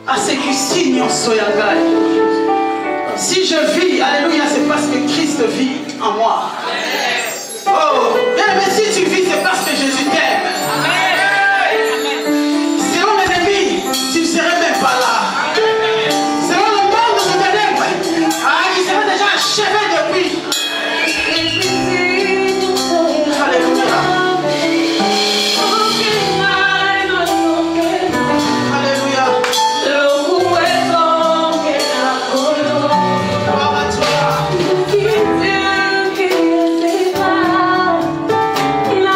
à ce qui signe en Soyangai. Si je vis, alléluia, c'est parce que Christ vit en moi. Oh, mais si tu vis, c'est parce que Jésus t'aime. Selon mes ennemis, tu ne serais même pas là. Selon le monde de mes ennemis, il serait déjà achevé depuis. Alléluia. La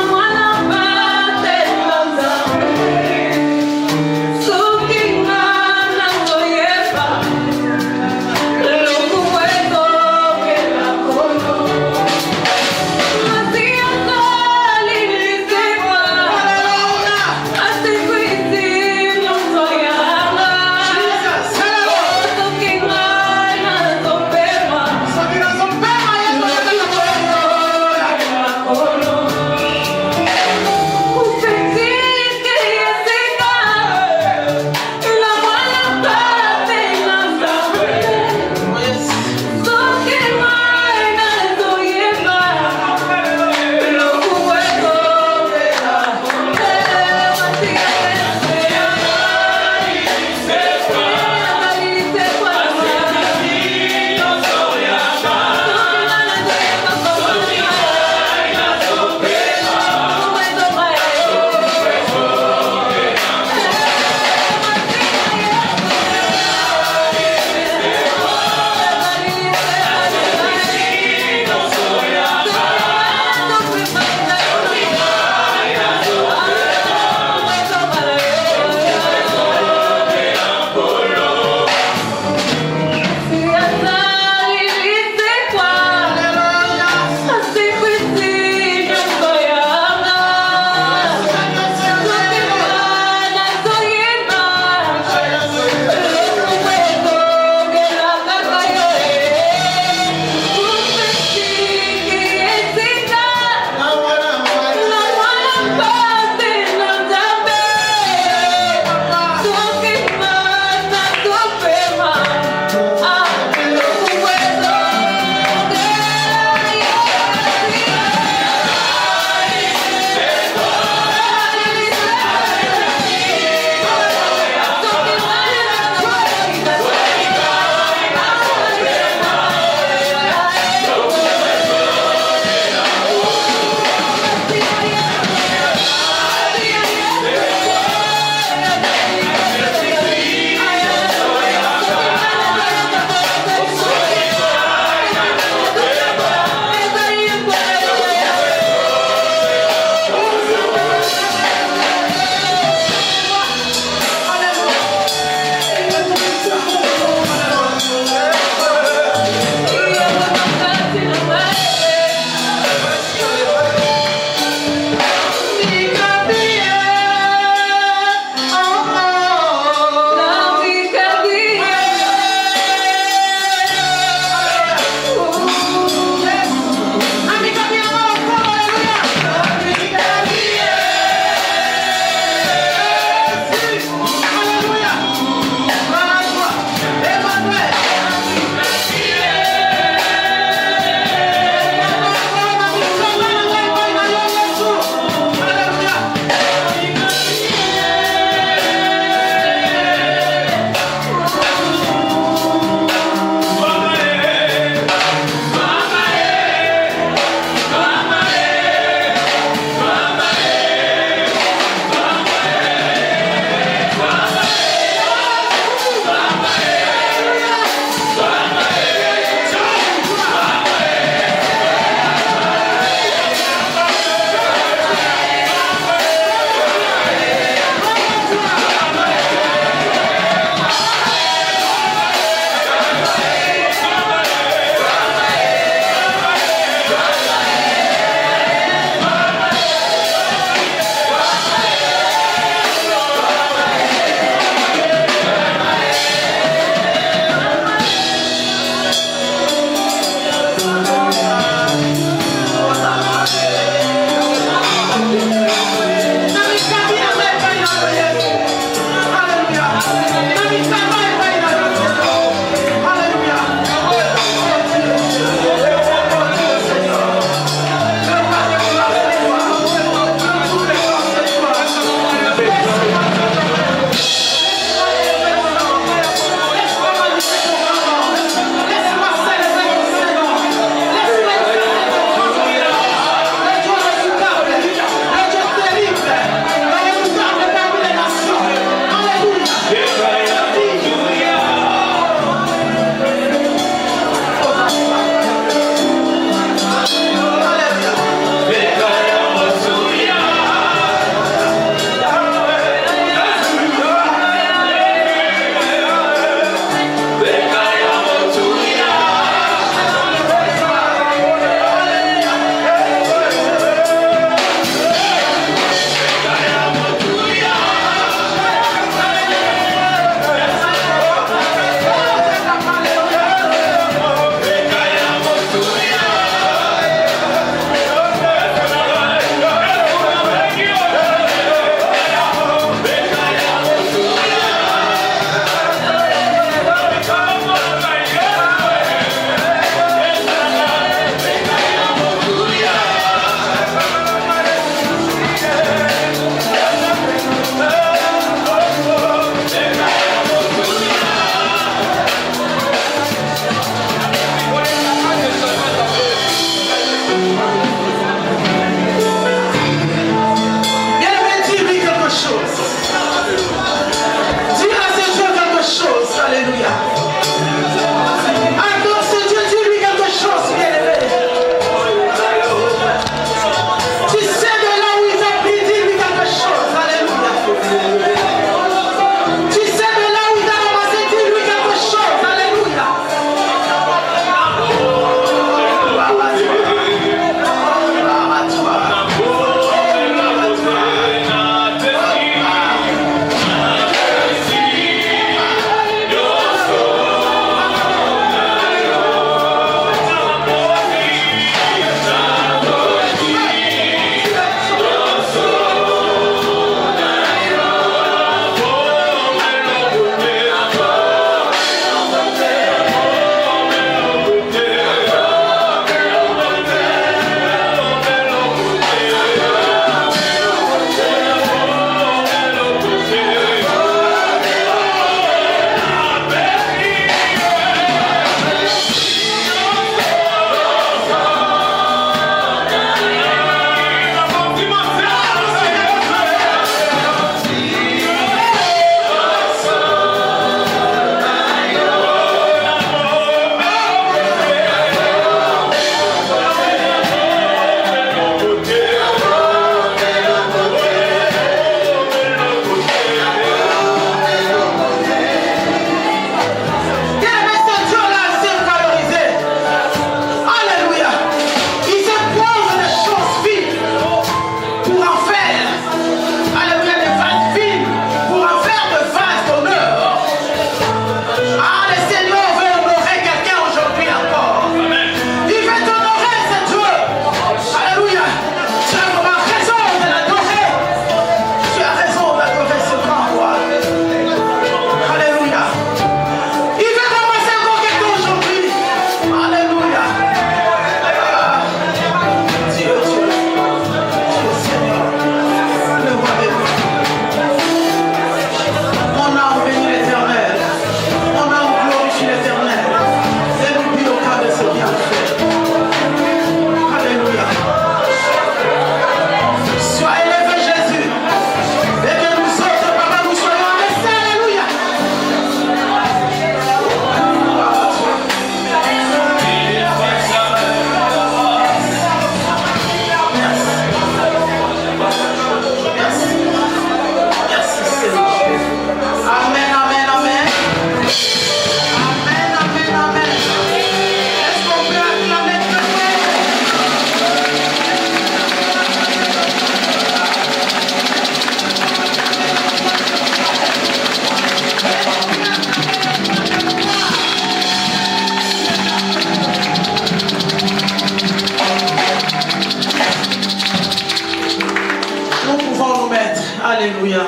maître. Alléluia.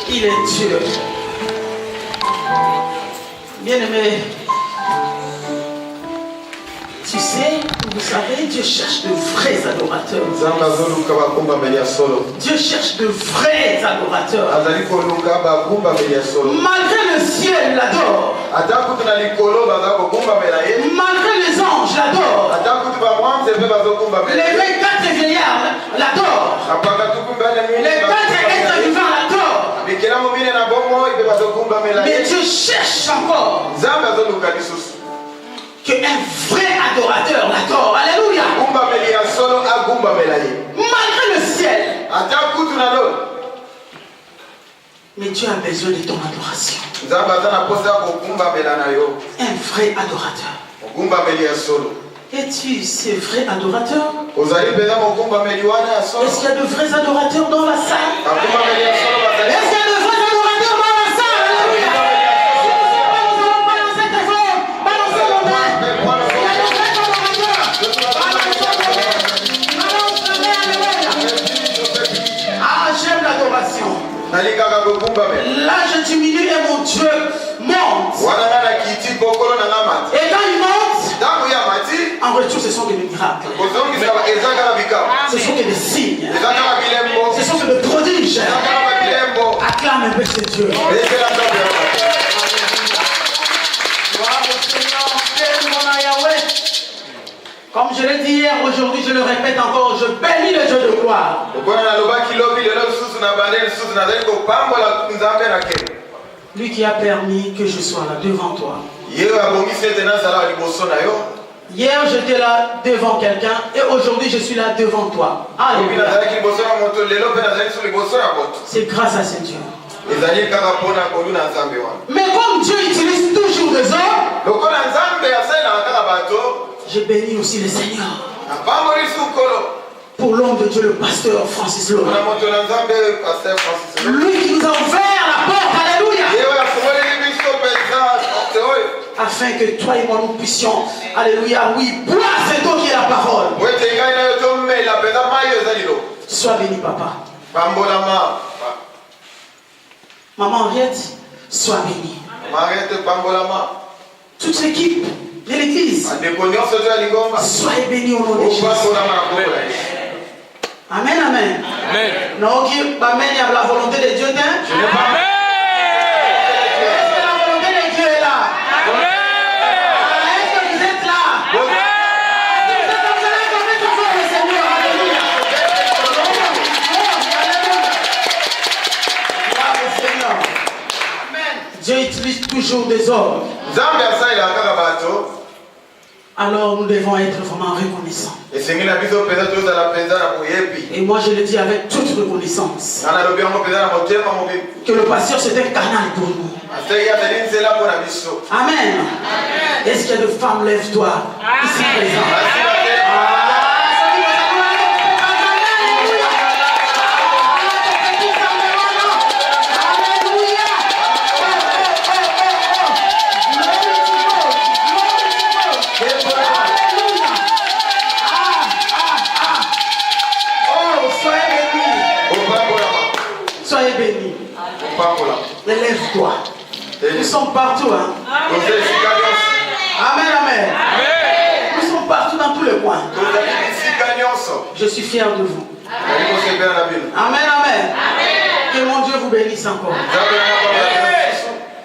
Il est Dieu. Bien-aimé, tu sais, vous savez, Dieu cherche de vrais adorateurs. Dieu cherche de vrais adorateurs. Malgré le ciel l'adore. Malgré les anges l'adorent. Les 24 vieillards l'adorent. Les 4 êtres vivants l'adorent. Mais Dieu cherche encore qu'un vrai adorateur l'adore. Alléluia. Malgré le ciel. Mais Dieu a besoin de ton adoration. Un vrai adorateur. Es-tu ce vrai adorateur? Est-ce qu'il y a de vrais adorateurs dans la salle? Est-ce qu'il y a de vrais adorateurs dans la salle? Alléluia. Ah, j'aime l'adoration. Là, je diminue et mon Dieu monte. Et quand il monte, en retour, ce sont des miracles. Ce sont des signes. Ce sont des prodiges. Acclame un peu ce Dieu. Comme je l'ai dit hier, aujourd'hui je le répète encore, je bénis le Dieu de gloire. Lui qui a permis que je sois là devant toi. Hier j'étais là devant quelqu'un et aujourd'hui je suis là devant toi. Alléluia. C'est grâce à ce Dieu. Mais comme Dieu utilise toujours des hommes, je bénis aussi le Seigneur. Pour l'homme de Dieu, le pasteur Francis Lô. Lui qui nous a ouvert la porte, alléluia. Afin que toi et moi nous puissions, alléluia, oui, boire cette eau qui est la parole. Sois béni, papa. Maman Henriette, sois bénie. Toute l'équipe de l'église, soyez bénis au nom de Jésus. Amen, amen. Non, qui amen, il y a la volonté de Dieu. Amen. Est-ce que la volonté de Dieu est là? Est-ce que vous êtes là? Dieu utilise toujours des hommes. Alors nous devons être vraiment reconnaissants. Et moi je le dis avec toute reconnaissance. Que le pasteur c'est un canal pour nous. Amen. Est-ce qu'il y a de femmes, lève-toi ici présent. Lève-toi. Nous sommes partout. Hein? Amen, amen. Nous sommes partout dans tous les coins. Je suis fier de vous. Amen, amen. Que mon Dieu vous bénisse encore.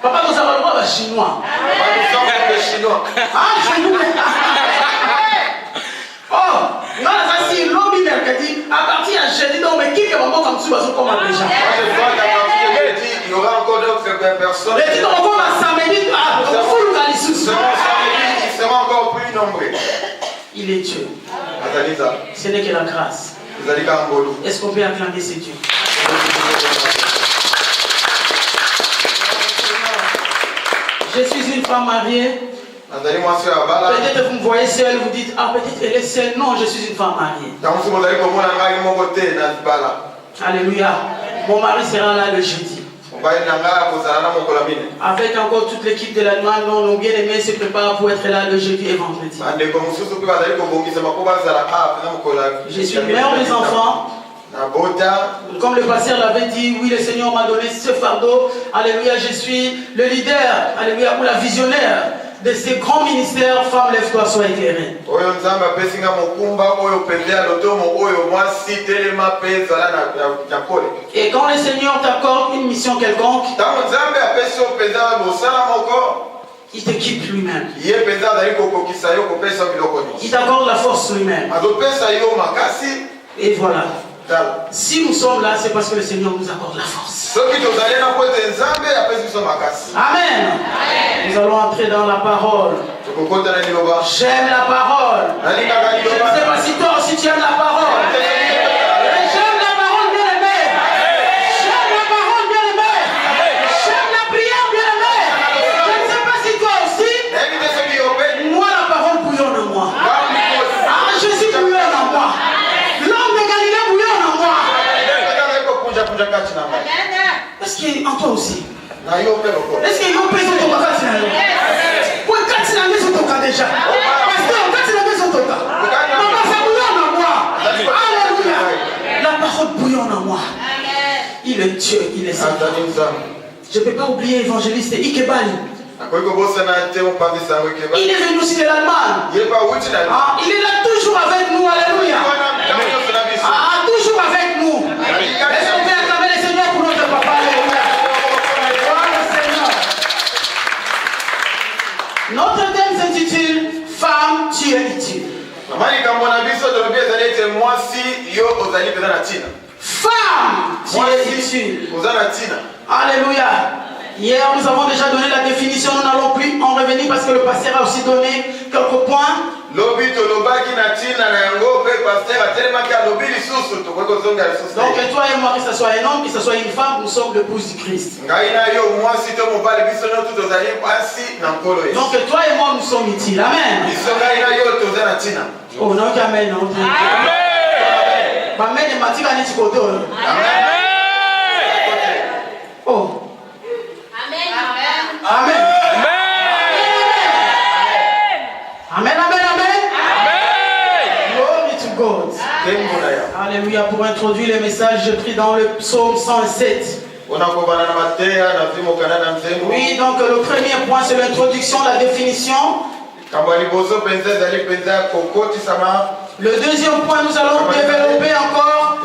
Papa, nous avons le droit de chinois. Ah, chinois. Oh, non, ça c'est lobby mercredi. À partir de jeudi, donc, mais qui est vraiment comme ça, comme déjà? Il y aura encore d'autres personnes. Mais on va samedi, il sera encore plus nombreux. Il est Dieu. Ce n'est que la grâce. Est-ce qu'on peut acclamer ce Dieu? Je suis une femme mariée. Peut-être vous me voyez seule, vous dites, ah peut-être elle est seule. Non, je suis une femme mariée. Alléluia. Mon mari sera là le jeudi. Avec encore toute l'équipe de la noix, nos bien-aimés se préparent pour être là le jeudi et vendredi. Je suis le meilleur des enfants. Comme le pasteur l'avait dit, oui, le Seigneur m'a donné ce fardeau. Alléluia, je suis le leader, alléluia, ou la visionnaire de ces grands ministères. Femme, lève-toi, sois éclairée. Et quand le Seigneur t'accorde une mission quelconque, il t'équipe lui-même. Il t'accorde la force lui-même. Et voilà. Si nous sommes là, c'est parce que le Seigneur nous accorde la force. Amen. Nous allons entrer dans la parole. J'aime la parole. Je ne sais pas si toi aussi tu aimes la parole. J'aime la parole, bien aimé. J'aime la parole, bien aimé. J'aime la prière, bien aimé. Je ne sais pas si toi aussi. Moi, la parole bouillonne en moi. Ah, Jésus bouillonne en moi. L'homme de Galilée bouillonne en moi. Est-ce qu'il y a en toi aussi? Est-ce qu'il y a une personne qui est pour déjà? Alléluia. La parole bouillonne en moi. Il est Dieu, il est Seigneur. Je ne peux pas oublier l'évangéliste Ikebali. Il est venu aussi de l'Allemagne. Il est là toujours avec nous. Alléluia. Toujours avec nous. Est-ce qu'on peut acclamer le Seigneur pour notre papa? Alléluia. Notre thème s'intitule Femme, tu es utile. Femme, tu es utile. Alléluia. Hier, nous avons déjà donné la définition. Nous n'allons plus en revenir parce que le pasteur a aussi donné quelques points. Donc, toi et moi, que ce soit un homme, que ce soit une femme, nous sommes l'épouse du Christ. Donc, toi et moi, nous sommes utiles. Amen. Oh, non, amen. Amen. Oh. Amen. Amen, amen, amen. Glory to God. Alléluia. Pour introduire le message, je prie dans le psaume 107. Oui, donc le premier point, c'est l'introduction, la définition. Le deuxième point, nous allons développer encore.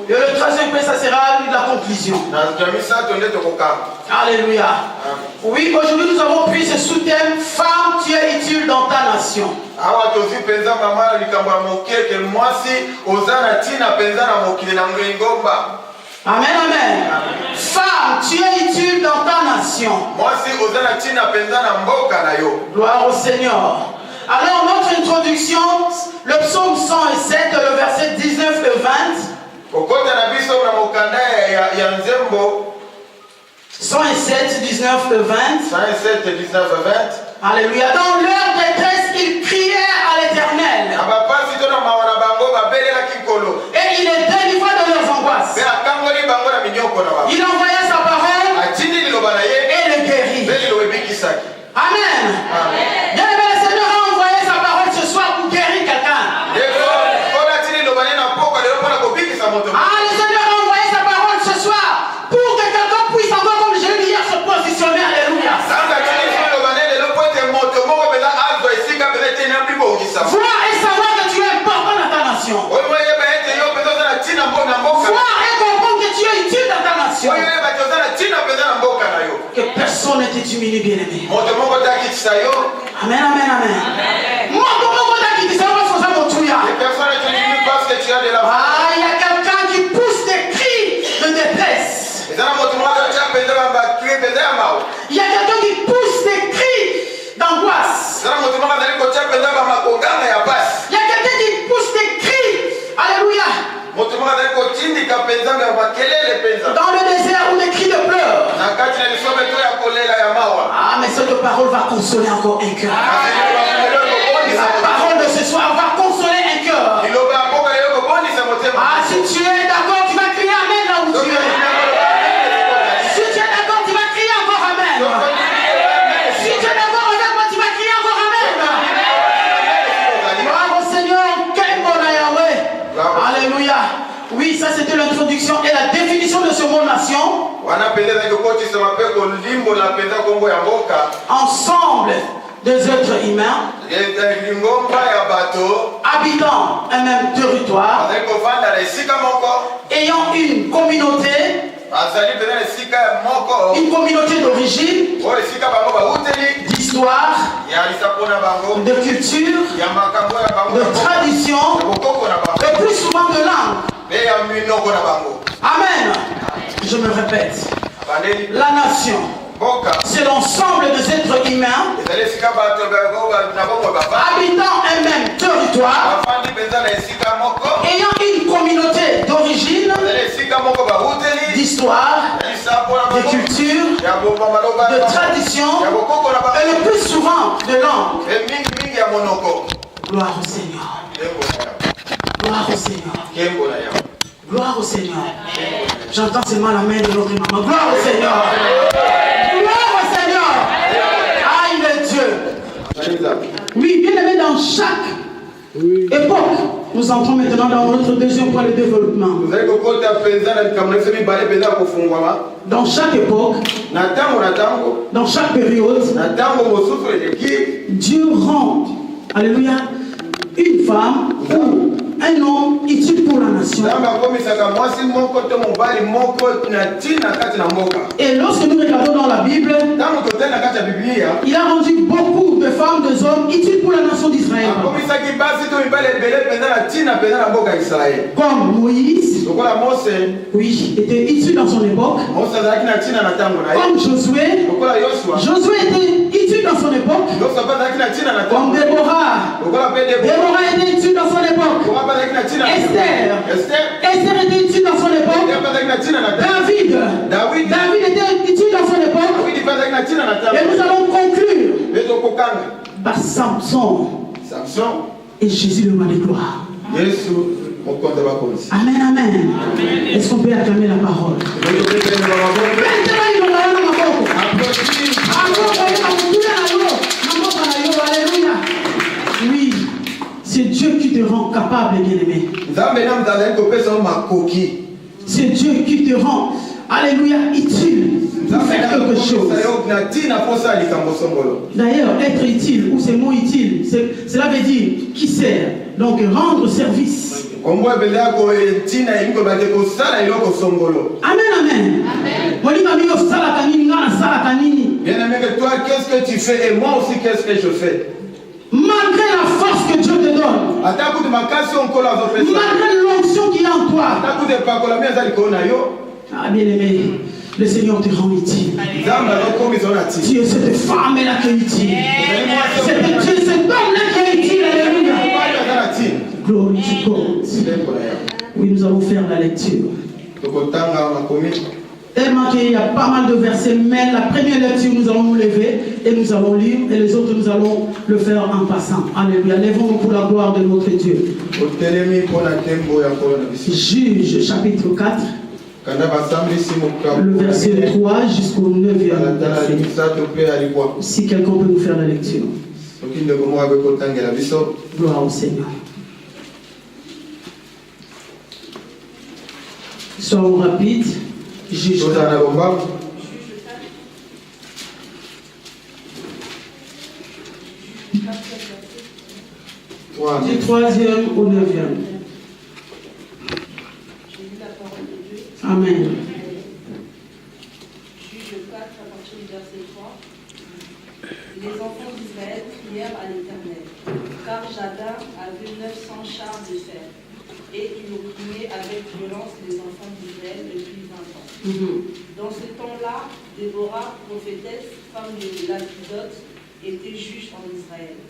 Et le troisième point, ça sera la conclusion. Alléluia. Oui, aujourd'hui nous avons pris ce sous-thème Femme, tu es utile dans ta nation. Amen, amen. Femme, tu es utile dans ta nation. Gloire au Seigneur. Alors notre introduction, le psaume 107, le verset 19 et 20. 107, 19 et 20. 107, 19 et 20. Alléluia. Dans leur détresse, ils crièrent à l'Éternel. Et il les délivra de leurs angoisses. Il envoya sa parole et les guérit. Amen. Bien aimé, le Seigneur a envoyé sa parole ce soir pour guérir quelqu'un. Le Seigneur a envoyé sa parole ce soir pour que quelqu'un puisse encore, comme je l'ai dit hier, se positionner. Alléluia. Voir et savoir que tu es important dans ta nation. Voir et comprendre que tu es utile dans ta nation. Que personne ne te diminue, bien-aimé. Amen, amen, amen. Il y a quelqu'un qui pousse des cris de détresse. Il y a quelqu'un qui pousse des cris d'angoisse. Il y a quelqu'un qui pousse des cris. Alléluia. Dans le désert ou des cris de pleurs. Mais cette parole va consoler encore un cœur. La parole de ce soir va consoler un cœur. Si tu es d'accord, tu vas crier Amen là où tu es. Si tu es d'accord, tu vas crier encore Amen. Si tu es d'accord avec moi, tu vas crier encore Amen. Gloire au Seigneur, quel bon Yahweh. Alléluia. ensemble des êtres humains habitant un même territoire, ayant une communauté d'origine, d'histoire, de culture, de tradition, et plus souvent de langue. Amen. Je me répète. La nation, c'est l'ensemble des êtres humains habitant un même territoire, ayant une communauté d'origine, d'histoire, de culture, de tradition, et le plus souvent de langue. Gloire au Seigneur. Gloire au Seigneur. Gloire au Seigneur. J'entends seulement la main de notre maman. Gloire au Seigneur. Gloire au Seigneur. Ah, il est Dieu. Oui, bien aimé, dans chaque époque, nous entrons maintenant dans notre deuxième point de développement. Dans chaque époque, dans chaque période, Dieu rend, alléluia, une femme ou un homme utile pour la nation. Et lorsque nous regardons dans la Bible, il a rendu beaucoup de femmes, de hommes utiles pour la nation d'Israël. Comme Moïse, oui, était utile dans son époque. Comme Josué, Josué était utile dans son époque. Comme Déborah, Déborah était utile dans son époque. Esther était utile dans son époque. David était utile dans son époque. Et nous allons conclure par Samson et Jésus le roi de gloire. Amen, amen. Est-ce qu'on peut acclamer la parole? Oui, c'est Dieu qui te rend capable, bien-aimé. C'est Dieu qui te rend, alléluia, utile pour faire quelque chose. D'ailleurs, être utile, ou ce mot utile, cela veut dire qui sert. Donc rendre service. Amen, amen. Bien-aimé, que toi, qu'est-ce que tu fais et moi aussi, qu'est-ce que je fais? Malgré la force que Dieu te donne, malgré l'onction qu'il y a en toi, ah bien-aimé, le Seigneur te rend utile. Dieu, cette femme-là qui est utile. C'est Dieu, cet homme-là qui est utile. Alléluia. Glory to God. Oui, nous allons faire la lecture. Tellement qu'il y a pas mal de versets, mais la première lecture, nous allons nous lever et nous allons lire, et les autres, nous allons le faire en passant. Alléluia. Lèvons-nous pour la gloire de notre Dieu. Juge, chapitre 4, le verset 3 jusqu'au 9e verset. Si quelqu'un peut nous faire la lecture. Gloire au Seigneur. Soyons rapides. Juge 4. Du 3e au 9e. Amen. Juge 4 à partir du verset 3. Les enfants d'Israël crièrent à l'Éternel, car Jadin avait 900 chars de fer, et il opprimait avec violence les enfants d'Israël depuis 20 ans. Dans ce temps-là, Déborah, prophétesse, femme de Lapidote, était juge en Israël.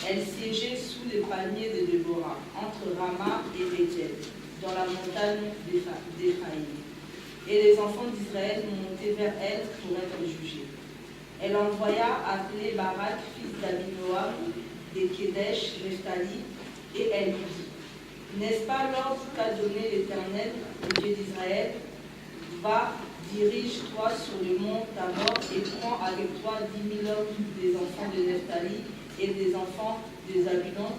Elle siégeait sous les palmiers de Déborah, entre Rama et Bethel, dans la montagne d'Éphraïm. Et les enfants d'Israël montaient vers elle pour être jugés. Elle envoya appeler Barak, fils d'Abinoam, de Kédesh, Nephtali, et elle lui dit: N'est-ce pas l'ordre qu'a donné l'Éternel, le Dieu d'Israël? Va, dirige-toi sur le mont Tabor et prends avec toi 10 000 hommes des enfants de Nephtali et des enfants des Zabulon.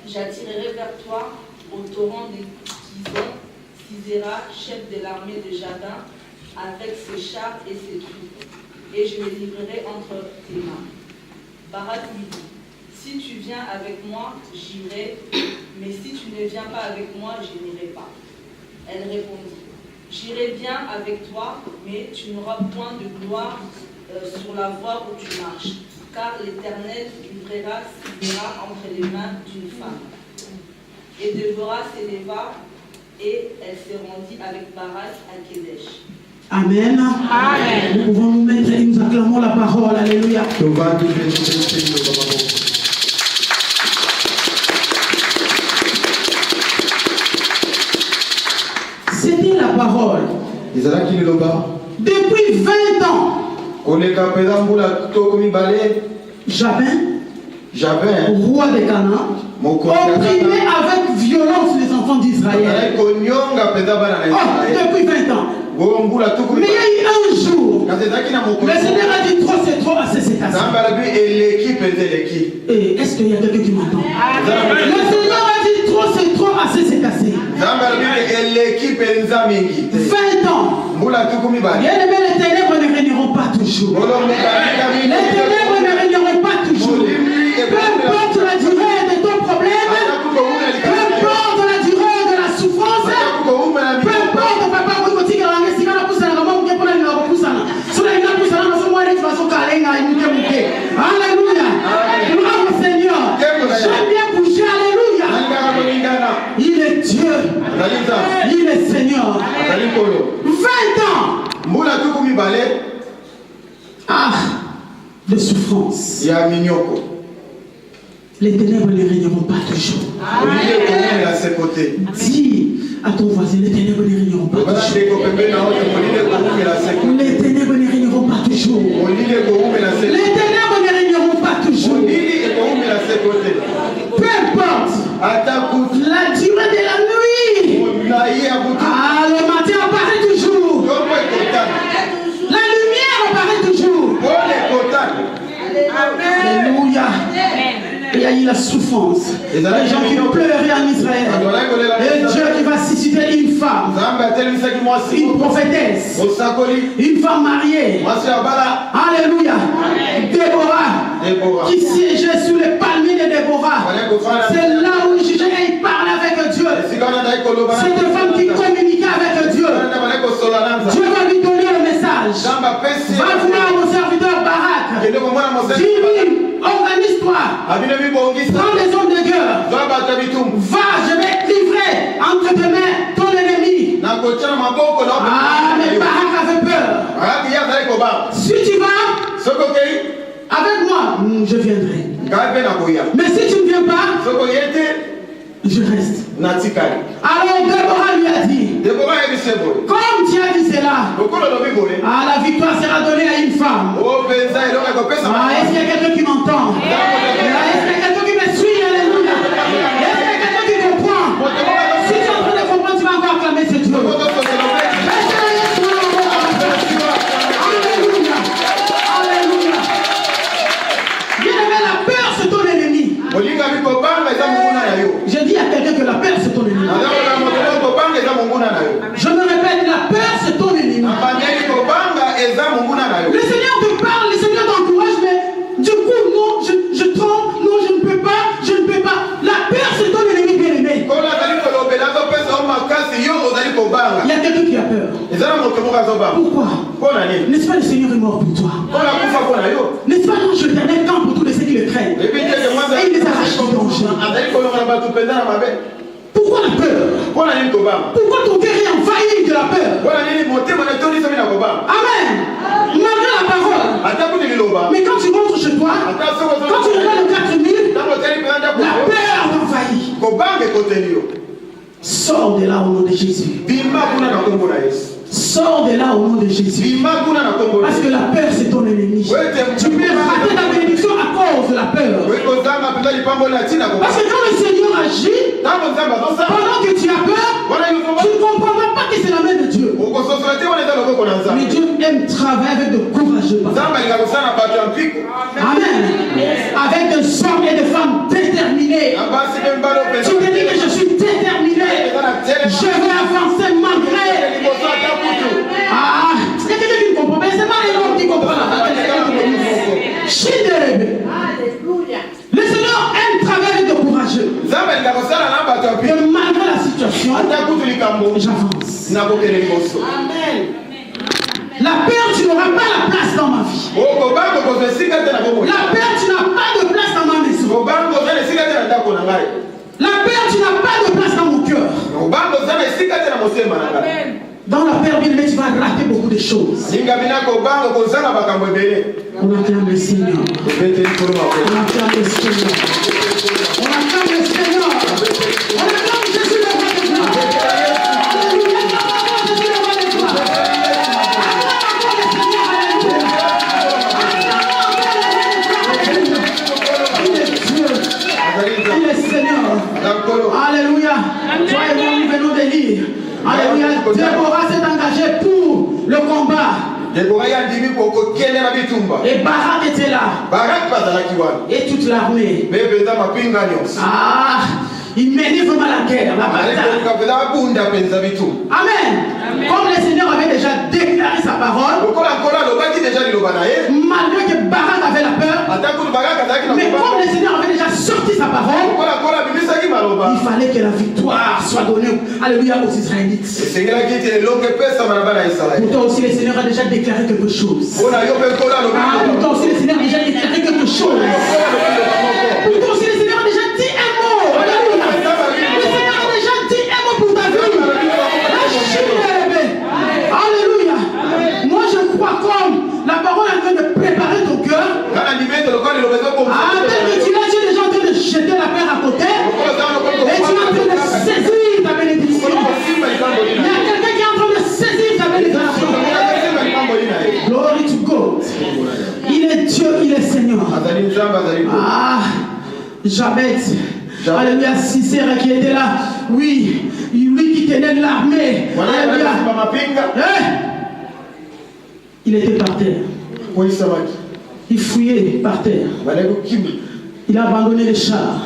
J'attirerai vers toi au torrent de Kizon, Sisera, chef de l'armée de Jadin, avec ses chars et ses troupes, et je les livrerai entre tes mains. Barak lui dit, si tu viens avec moi, j'irai, mais si tu ne viens pas avec moi, je n'irai pas. Elle répondit, j'irai bien avec toi, mais tu n'auras point de gloire sur la voie où tu marches, car l'Éternel livrera entre les mains d'une femme. Et Déborah s'éleva et elle se rendit avec Barak à Kédesh. Amen. Amen. Nous pouvons nous mettre et nous acclamons la parole. Alléluia. C'était la parole. Depuis 20 ans, Jabin, roi de Canaan, opprimait avec violence les enfants d'Israël. Depuis 20 ans. Mais il y a eu un jour, le Seigneur a dit trop, c'est trop, assez, c'est assez. Et est-ce qu'il y a quelqu'un qui m'entend? Le Seigneur a dit trop, c'est trop, assez, c'est assez. 20 ans. Bien aimé, les ténèbres ne régneront pas toujours. Les ténèbres ne régneront pas toujours. Peu importe la durée de ton problème, peu importe la durée de la souffrance, peu importe, papa, alléluia. Gloire au Seigneur. J'aime bien bouger. Alléluia. Il est Dieu. Il est Seigneur. 20 ans. Ah, de souffrance. Les ténèbres ne régneront pas toujours. Dis à ton voisin, les ténèbres ne régneront pas toujours. Les ténèbres ne régneront pas toujours. Les ténèbres ne régneront pas toujours. Peu importe la durée de la nuit. Ah, le matin apparaît toujours. La lumière apparaît toujours. Alléluia. Il y a eu la souffrance. Les gens qui pleuraient en Israël. Et Dieu qui va susciter une femme, une prophétesse, une femme mariée. Alléluia. Déborah, qui siégeait sous les palmiers de Déborah. C'est là où il jugeait et il parlait avec Dieu. C'est une femme qui communiquait avec Dieu. Dieu va lui donner le message. Va voir mon serviteur Barak. Dis-lui, organise-toi. Prends les hommes de guerre. Va, je vais livrer entre tes mains ton ennemi. Ah, mais Barak avait peur. Si tu vas avec moi, je viendrai. Mais si tu ne viens pas, je reste. Alors Déborah lui a dit, comme tu as dit cela, la victoire sera donnée à une femme. Est-ce qu'il y a quelqu'un qui m'entend? Est-ce qu'il y a quelqu'un qui me suit? Alléluia. Est-ce qu'il y a quelqu'un qui comprend? Si tu es en train de comprendre, tu vas encore acclamer ce Dieu. Alléluia. Alléluia. Bien aimé, la peur c'est ton ennemi. Je dis à quelqu'un que la peur c'est ton ennemi. Je me répète, la peur c'est ton ennemi. Le Seigneur te parle, le Seigneur t'encourage, mais du coup, non, je trompe, non, je ne peux pas. La peur c'est ton ennemi bien aimé. Il y a quelqu'un qui a peur. Pourquoi? N'est-ce pas le Seigneur est mort pour toi? N'est-ce pas l'ange éternel camp pour tous ceux qui le craignent? Et il les arrache du danger. Pourquoi la peur? Pourquoi ton cœur est envahi de la peur? Amen. Malgré la parole. Mais quand tu rentres chez toi, quand tu regardes le 4000, la peur t'envahit. Sors de là au nom de Jésus. Sors de là au nom de Jésus. Parce que la peur c'est ton ennemi. Tu peux rater la bénédiction à cause de la peur. Parce que quand le Seigneur agit, pendant que tu as peur, tu ne comprendras pas que c'est la main de Dieu. Mais Dieu aime travailler avec de courageux. Amen. Avec des hommes et des femmes déterminés. Tu te dis que je suis déterminé. Je vais avancer malgré. j'avance. Amen. La peur, tu n'auras pas la place dans ma vie. La peur, tu n'as pas de place dans ma maison. La peur, tu n'as pas de place dans mon cœur. Dans la peur, bien aimé, tu vas rater beaucoup de choses. On acclame le Seigneur. On acclame le Seigneur. On acclame le Seigneur. On acclame Jésus le roi des gloires. Il est Seigneur. Alléluia. Toi et moi, nous venons de lire. Alléluia. Déborah s'est engagée pour le combat. Et Barak était là. Et toute l'armée. Ah, il menait vraiment la guerre, la bataille. Amen. Comme le Seigneur avait déjà déclaré sa parole, malgré que Barak avait la peur, mais comme le Seigneur avait déjà sorti sa parole, il fallait que la victoire soit donnée, alléluia, aux Israélites. Pourtant aussi le Seigneur a déjà déclaré quelque chose. Pourtant aussi le Seigneur a déjà déclaré quelque chose. Pourtant aussi le Seigneur a déjà dit un mot. Alléluia. Le Seigneur a déjà dit un mot pour ta vie. Alléluia. Moi je crois comme la parole est en train de préparer ton cœur. Tu es déjà en train de jeter la peur à côté. Et tu es en train de saisir ta bénédiction. Il y a quelqu'un qui est en train de saisir ta bénédiction. Glory to God. Il est Dieu, il est Seigneur. Ah, Jabez. Alléluia, Sisera qui était là. Oui, lui qui tenait l'armée. Alléluia. Il était par terre. Il fouillait par terre. Il a abandonné les chars.